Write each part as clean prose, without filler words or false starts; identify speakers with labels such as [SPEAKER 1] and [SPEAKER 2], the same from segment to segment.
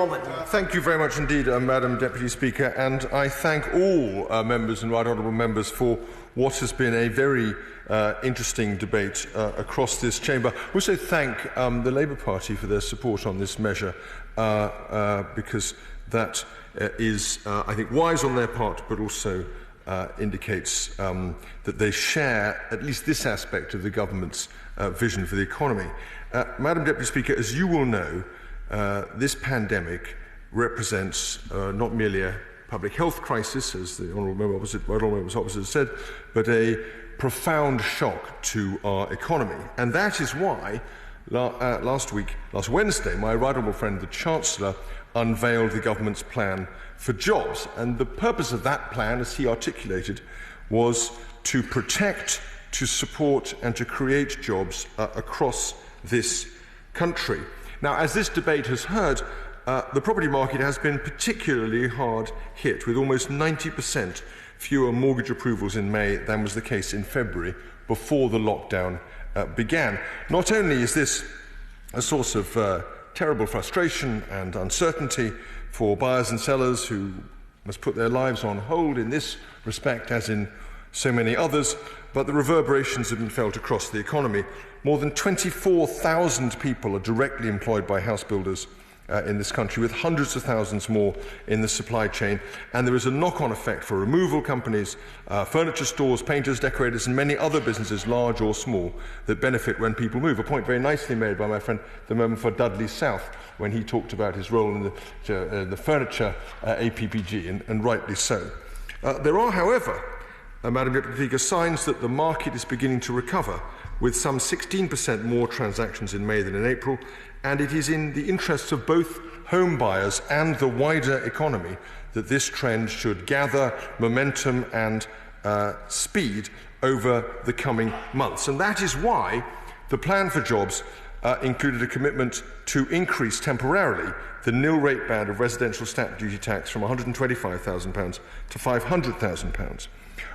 [SPEAKER 1] moment.
[SPEAKER 2] Thank you very much indeed, Madam Deputy Speaker, and I thank all members and right honourable members for what has been a very interesting debate across this chamber. I also thank the Labour Party for their support on this measure, because that is, I think, wise on their part, but also indicates that they share at least this aspect of the government's vision for the economy. Madam Deputy Speaker, as you will know, this pandemic represents not merely a public health crisis, as the Honourable Member opposite said, but a profound shock to our economy. And that is why last Wednesday, my right honourable friend, the Chancellor, unveiled the government's plan for jobs. And the purpose of that plan, as he articulated, was to protect, to support and to create jobs across this country. Now, as this debate has heard, the property market has been particularly hard hit, with almost 90% fewer mortgage approvals in May than was the case in February, before the lockdown began. Not only is this a source of terrible frustration and uncertainty for buyers and sellers who must put their lives on hold in this respect, as in so many others, but the reverberations have been felt across the economy. More than 24,000 people are directly employed by house builders in this country, with hundreds of thousands more in the supply chain. And there is a knock-on effect for removal companies, furniture stores, painters, decorators, and many other businesses, large or small, that benefit when people move. A point very nicely made by my friend, the member for Dudley South, when he talked about his role in the furniture APPG, and rightly so. There are, however, Madam Deputy Speaker, signs that the market is beginning to recover, with some 16% more transactions in May than in April, and it is in the interests of both home buyers and the wider economy that this trend should gather momentum and speed over the coming months. And that is why the plan for jobs included a commitment to increase temporarily the nil rate band of residential stamp duty tax from £125,000 to £500,000.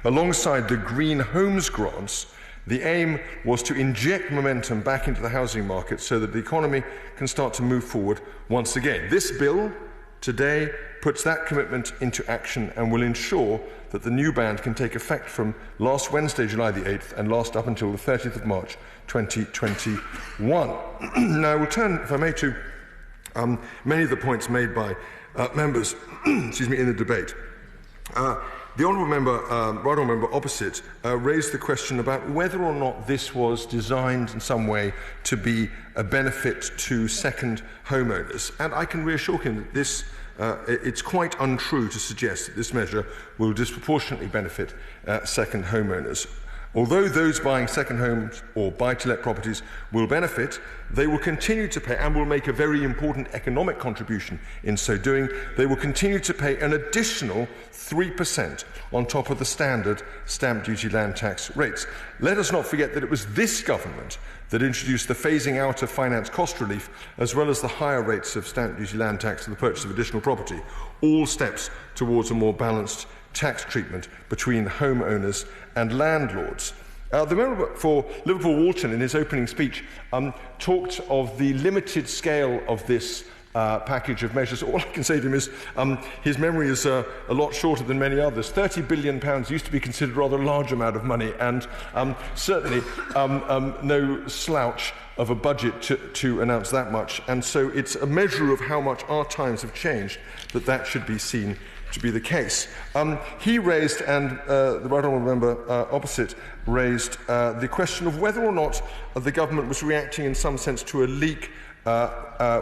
[SPEAKER 2] Alongside the Green Homes grants, the aim was to inject momentum back into the housing market so that the economy can start to move forward once again. This bill today puts that commitment into action and will ensure that the new band can take effect from last Wednesday, July the 8th, and last up until the 30th of March 2021. Now, I will turn, if I may, to many of the points made by members in the debate. The Honourable Member, right Honourable Member opposite, raised the question about whether or not this was designed in some way to be a benefit to second homeowners. And I can reassure him that this, it's quite untrue to suggest that this measure will disproportionately benefit second homeowners. Although those buying second homes or buy-to-let properties will benefit, they will continue to pay, and will make a very important economic contribution in so doing. They will continue to pay an additional 3% on top of the standard stamp duty land tax rates. Let us not forget that it was this government that introduced the phasing out of finance cost relief, as well as the higher rates of stamp duty land tax for the purchase of additional property, all steps towards a more balanced tax treatment between homeowners and landlords. The member for Liverpool-Walton, in his opening speech, talked of the limited scale of this package of measures. All I can say to him is his memory is a lot shorter than many others. £30 billion used to be considered a rather large amount of money, and certainly no slouch of a budget to announce that much. And so it's a measure of how much our times have changed that should be seen to be the case. He raised, and the right honourable member opposite raised, the question of whether or not the government was reacting in some sense to a leak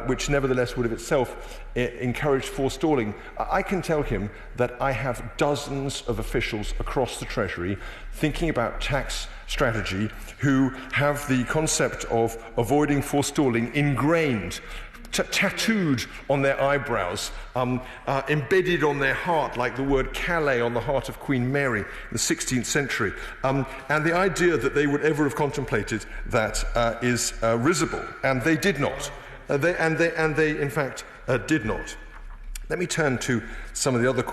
[SPEAKER 2] which nevertheless would have itself encouraged forestalling. I can tell him that I have dozens of officials across the Treasury thinking about tax strategy who have the concept of avoiding forestalling ingrained, tattooed on their eyebrows, embedded on their heart, like the word Calais on the heart of Queen Mary in the 16th century. And the idea that they would ever have contemplated that is risible, and they did not. They in fact did not. Let me turn to some of the other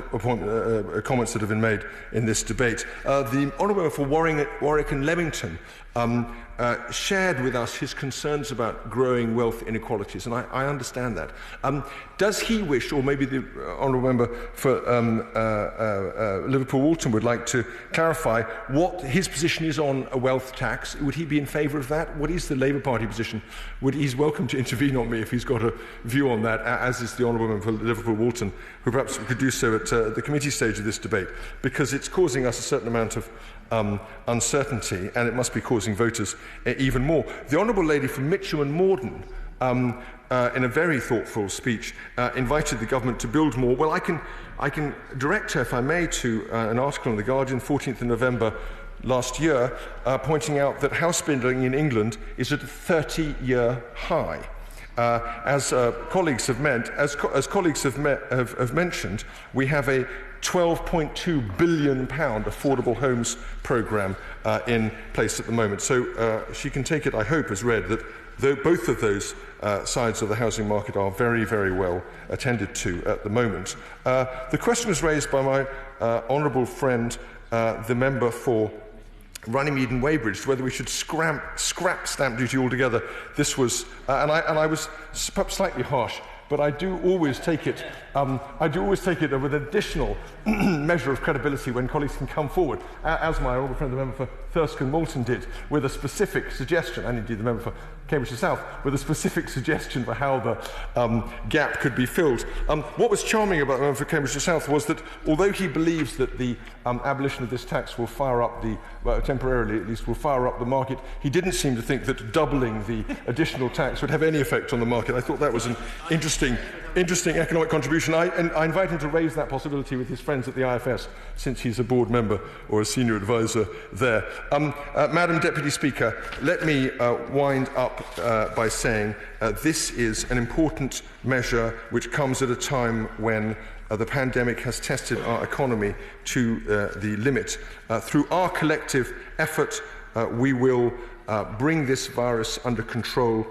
[SPEAKER 2] comments that have been made in this debate. The Honourable Member for Warwick and Leamington shared with us his concerns about growing wealth inequalities, and I understand that. Does he wish, or maybe the honourable member for Liverpool Walton would like to clarify what his position is on a wealth tax? Would he be in favour of that? What is the Labour Party position? He's welcome to intervene on me if he's got a view on that, as is the honourable member for Liverpool Walton, who perhaps could do so at the committee stage of this debate, because it's causing us a certain amount of uncertainty, and it must be causing voters even more. The Honourable Lady from Mitcham and Morden, in a very thoughtful speech, invited the government to build more. Well, I can direct her, if I may, to an article in The Guardian, 14th of November last year, pointing out that house building in England is at a 30-year high. As colleagues have mentioned, we have a £12.2 billion affordable homes programme in place at the moment. So she can take it, I hope, as read that both of those sides of the housing market are very, very well attended to at the moment. The question was raised by my honourable friend, the member for Runnymede and Weybridge, whether we should scrap stamp duty altogether. This was, and I was perhaps slightly harsh, but I do always take it with additional measure of credibility when colleagues can come forward, as my honourable friend, the member for Thurston Moulton, did, with a specific suggestion, and indeed the member for Cambridgeshire South, with a specific suggestion for how the gap could be filled. What was charming about the member for Cambridgeshire South was that although he believes that the abolition of this tax will fire up temporarily at least, will fire up the market, he didn't seem to think that doubling the additional tax would have any effect on the market. I thought that was an interesting economic contribution. I invite him to raise that possibility with his friends at the IFS, since he's a board member or a senior advisor there. Madam Deputy Speaker, let me wind up by saying this is an important measure which comes at a time when the pandemic has tested our economy to the limit. Through our collective effort, we will bring this virus under control.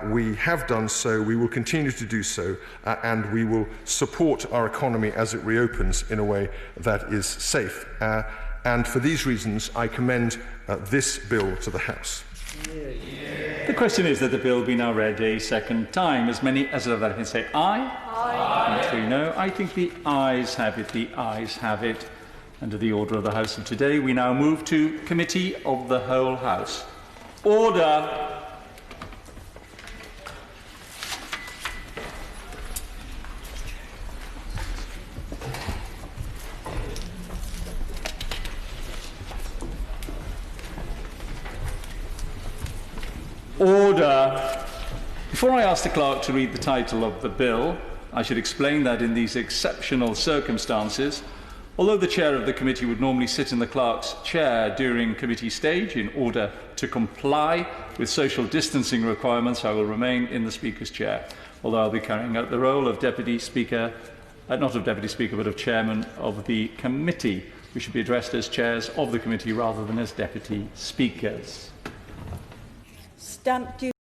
[SPEAKER 2] We have done so, we will continue to do so, and we will support our economy as it reopens in a way that is safe. And for these reasons, I commend this bill to the House.
[SPEAKER 1] The question is that the bill be now read a second time. As many as that can say aye. Aye. And no. I think the ayes have it. The ayes have it. Under the order of the House of today, we now move to Committee of the Whole House. Order. Order. Before I ask the clerk to read the title of the bill, I should explain that in these exceptional circumstances, although the chair of the committee would normally sit in the clerk's chair during committee stage in order to comply with social distancing requirements, I will remain in the Speaker's chair, although I'll be carrying out the role of Deputy Speaker, not of Deputy Speaker, but of Chairman of the committee. We should be addressed as chairs of the committee rather than as Deputy Speakers.
[SPEAKER 3] Stamp duty.